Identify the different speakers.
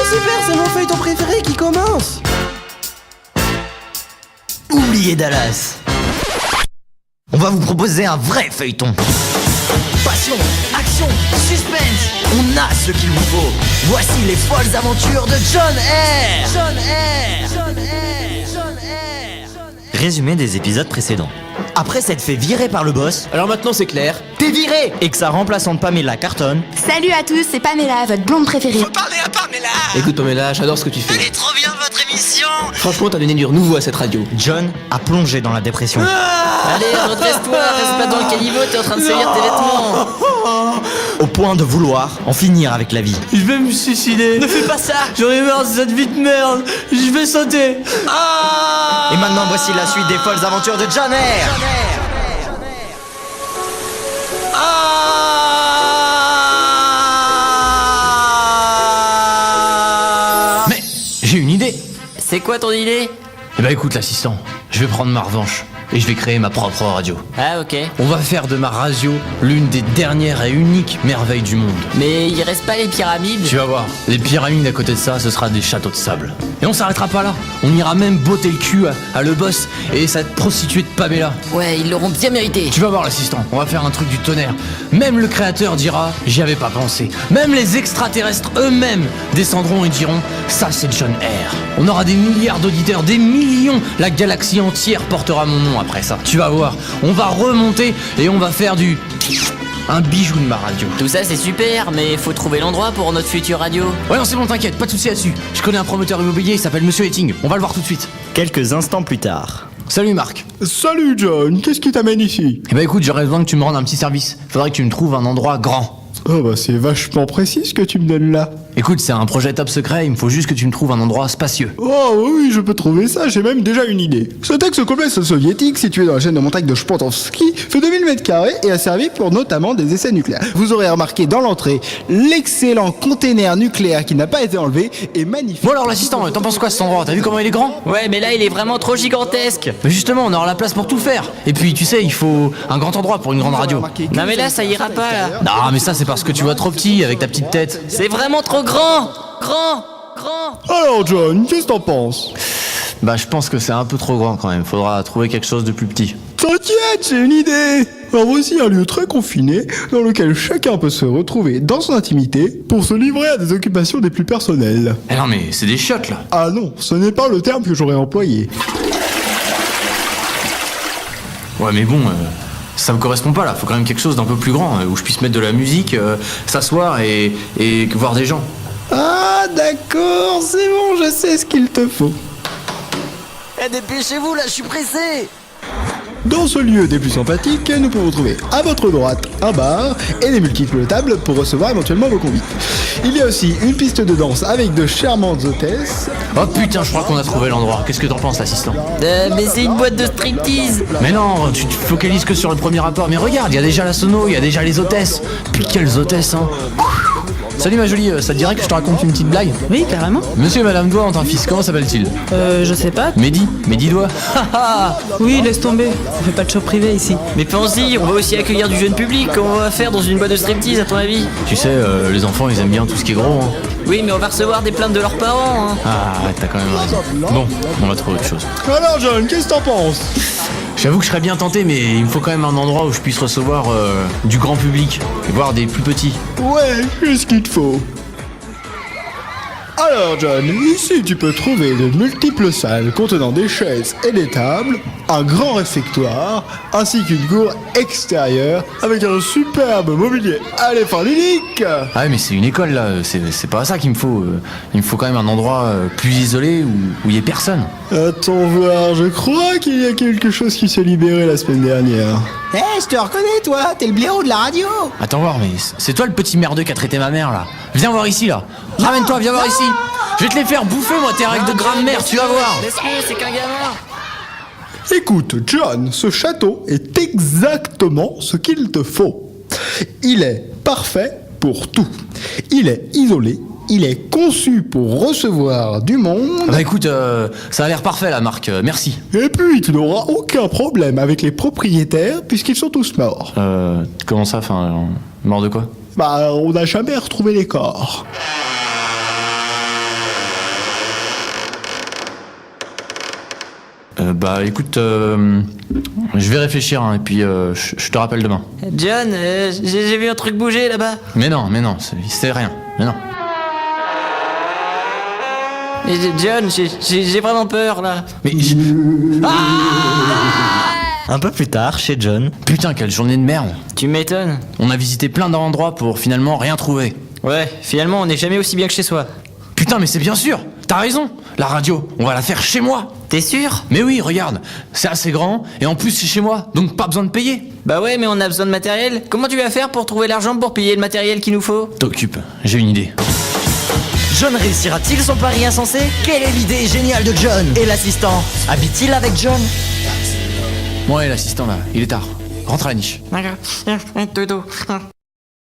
Speaker 1: super, c'est mon feuilleton préféré qui commence.
Speaker 2: Oubliez Dallas. On va vous proposer un vrai feuilleton. Passion, action, suspense. On a ce qu'il vous faut. Voici les folles aventures de John Eyre. Résumé des épisodes précédents. Après s'être fait virer par le boss,
Speaker 1: Alors maintenant c'est clair.
Speaker 2: t'es viré. Et que sa remplaçante Pamela cartonne.
Speaker 3: Salut à tous, c'est Pamela, votre blonde préférée.
Speaker 2: Parlez à Pamela.
Speaker 1: Écoute Pamela, j'adore ce que tu fais.
Speaker 2: est trop bien votre émission.
Speaker 1: Franchement, t'as donné du renouveau à cette radio.
Speaker 2: John a plongé dans la dépression.
Speaker 4: Allez, redresse-toi, reste pas dans le caniveau, t'es en train de salir tes vêtements.
Speaker 2: Au point de vouloir en finir avec la vie.
Speaker 5: Je vais me suicider.
Speaker 4: Ne fais pas ça.
Speaker 5: J'en ai marre de cette vie de merde. Je vais sauter.
Speaker 2: Et maintenant voici la suite des folles aventures de John Eyre.
Speaker 5: Mais j'ai une idée.
Speaker 4: C'est quoi ton idée?
Speaker 5: Eh ben écoute l'assistant, je vais prendre ma revanche et je vais créer ma propre radio.
Speaker 4: Ah ok.
Speaker 5: On va faire de ma radio l'une des dernières et uniques merveilles du monde.
Speaker 4: Mais il reste pas les pyramides?
Speaker 5: Tu vas voir, les pyramides à côté de ça, ce sera des châteaux de sable. Et on s'arrêtera pas là. On ira même botter le cul à le boss et cette prostituée de Pamela.
Speaker 4: Ouais, ils l'auront bien mérité.
Speaker 5: Tu vas voir l'assistant, on va faire un truc du tonnerre. Même le créateur dira, j'y avais pas pensé. Même les extraterrestres eux-mêmes descendront et diront, ça c'est John Eyre. On aura des milliards d'auditeurs, des millions. La galaxie entière portera mon nom après ça. Tu vas voir, on va remonter et on va faire un bijou de ma radio.
Speaker 4: Tout ça c'est super, mais faut trouver l'endroit pour notre future radio.
Speaker 5: Ouais non c'est bon, t'inquiète, pas de soucis là-dessus. Je connais un promoteur immobilier, il s'appelle Monsieur Etting. On va le voir tout de suite.
Speaker 2: Quelques instants plus tard.
Speaker 5: Salut Marc.
Speaker 6: Salut John, qu'est-ce qui t'amène ici?
Speaker 5: Eh ben écoute, j'aurais besoin que tu me rendes un petit service. Faudrait que tu me trouves un endroit grand.
Speaker 6: Oh bah c'est vachement précis ce que tu me donnes là.
Speaker 5: Écoute, c'est un projet top secret, il me faut juste que tu me trouves un endroit spacieux.
Speaker 6: Oh oui, je peux trouver ça, j'ai même déjà une idée. Ce ex-complexe soviétique situé dans la chaîne de montagne de Shpotovski fait 2000 m² et a servi pour notamment des essais nucléaires. Vous aurez remarqué dans l'entrée l'excellent container nucléaire qui n'a pas été enlevé et magnifique.
Speaker 5: Bon alors l'assistant, t'en penses quoi cet endroit? T'as vu comment il est grand?
Speaker 4: Ouais, mais là il est vraiment trop gigantesque.
Speaker 5: Mais justement, on aura la place pour tout faire. Et puis tu sais, il faut un grand endroit pour une grande radio.
Speaker 4: Non mais là ça ira pas là.
Speaker 5: Non mais ça c'est parce que tu vois trop petit avec ta petite tête.
Speaker 4: C'est vraiment trop grand. Grand.
Speaker 6: Alors John, qu'est-ce que t'en penses?
Speaker 5: Bah je pense que c'est un peu trop grand quand même, faudra trouver quelque chose de plus petit.
Speaker 6: T'inquiète, j'ai une idée. Alors voici un lieu très confiné dans lequel chacun peut se retrouver dans son intimité pour se livrer à des occupations des plus personnelles.
Speaker 5: Eh non mais c'est des chiottes là.
Speaker 6: Ah non, ce n'est pas le terme que j'aurais employé.
Speaker 5: Ouais mais bon, ça me correspond pas là, faut quand même quelque chose d'un peu plus grand, où je puisse mettre de la musique, s'asseoir et voir des gens.
Speaker 6: Ah d'accord, c'est bon, je sais ce qu'il te faut.
Speaker 2: Eh dépêchez-vous là, je suis pressé.
Speaker 6: Dans ce lieu des plus sympathiques, nous pouvons trouver à votre droite un bar et des multiples tables pour recevoir éventuellement vos convives. Il y a aussi une piste de danse avec de charmantes hôtesses.
Speaker 5: Oh putain, je crois qu'on a trouvé l'endroit. Qu'est-ce que t'en penses l'assistant?
Speaker 4: Mais c'est une boîte de striptease.
Speaker 5: Mais non, tu te focalises que sur le premier rapport. Mais regarde, il y a déjà la sono, il y a déjà les hôtesses. Puis quelles hôtesses, hein. Salut ma jolie, ça te dirait que je te raconte une petite blague?
Speaker 7: Oui, carrément.
Speaker 5: Monsieur et madame Doigt ont un fils, comment s'appelle-t-il?
Speaker 7: Je sais pas.
Speaker 5: Mehdi Doigt.
Speaker 7: Oui, laisse tomber. On fait pas de show privé ici.
Speaker 4: Mais pense-y, on va aussi accueillir du jeune public. Comment on va faire dans une boîte de striptease à ton avis?
Speaker 5: Tu sais, les enfants ils aiment bien tout ce qui est gros, hein.
Speaker 4: Oui, mais on va recevoir des plaintes de leurs parents, hein.
Speaker 5: Ah, t'as quand même raison. Bon, on va trouver autre chose.
Speaker 6: Alors John, qu'est-ce que t'en penses?
Speaker 5: J'avoue que je serais bien tenté, mais il me faut quand même un endroit où je puisse recevoir du grand public, et voir des plus petits.
Speaker 6: Ouais, qu'est-ce qu'il te faut? Alors John, ici tu peux trouver de multiples salles contenant des chaises et des tables, un grand réfectoire, ainsi qu'une cour extérieure avec un superbe mobilier à l'effort unique.
Speaker 5: Ah ouais, mais c'est une école là, c'est pas ça qu'il me faut. Il me faut quand même un endroit plus isolé où il y ait personne.
Speaker 6: Attends voir, je crois qu'il y a quelque chose qui s'est libéré la semaine dernière.
Speaker 1: Eh, je te reconnais toi, t'es le blaireau de la radio.
Speaker 5: Attends voir, mais c'est toi le petit merdeux qui a traité ma mère là. Viens voir ici là. Ramène-toi, viens voir ici. Je vais te les faire bouffer moi tes règles de grammaire, tu vas voir.
Speaker 4: Laisse-le, c'est qu'un gamin.
Speaker 6: Écoute, John, ce château est exactement ce qu'il te faut. Il est parfait pour tout. Il est isolé, il est conçu pour recevoir du monde.
Speaker 5: Bah écoute, ça a l'air parfait là Marc, merci.
Speaker 6: Et puis, tu n'auras aucun problème avec les propriétaires puisqu'ils sont tous morts.
Speaker 5: Comment ça, mort de quoi?
Speaker 6: Bah, on n'a jamais retrouvé les corps.
Speaker 5: Bah écoute, je vais réfléchir hein, et puis je te rappelle demain.
Speaker 4: John, j'ai vu un truc bouger là-bas.
Speaker 5: Mais non, c'est rien. Mais non.
Speaker 4: John, j'ai vraiment peur là.
Speaker 5: Mais
Speaker 2: Un peu plus tard, chez John.
Speaker 5: putain, quelle journée de merde.
Speaker 4: Tu m'étonnes.
Speaker 5: On a visité plein d'endroits pour finalement rien trouver.
Speaker 4: Ouais, finalement on n'est jamais aussi bien que chez soi.
Speaker 5: Putain, mais c'est bien sûr. T'as raison. La radio, on va la faire chez moi.
Speaker 4: T'es sûr?
Speaker 5: Mais oui, regarde, c'est assez grand et en plus c'est chez moi, donc pas besoin de payer.
Speaker 4: Bah ouais, mais on a besoin de matériel. Comment tu vas faire pour trouver l'argent pour payer le matériel qu'il nous faut?
Speaker 5: T'occupes, j'ai une idée.
Speaker 2: John réussira-t-il son pari insensé? Quelle est l'idée géniale de John? Et l'assistant, habite-t-il avec John?
Speaker 5: Bon, allez, l'assistant là, il est tard. Rentre à la niche.
Speaker 4: D'accord. Dodo.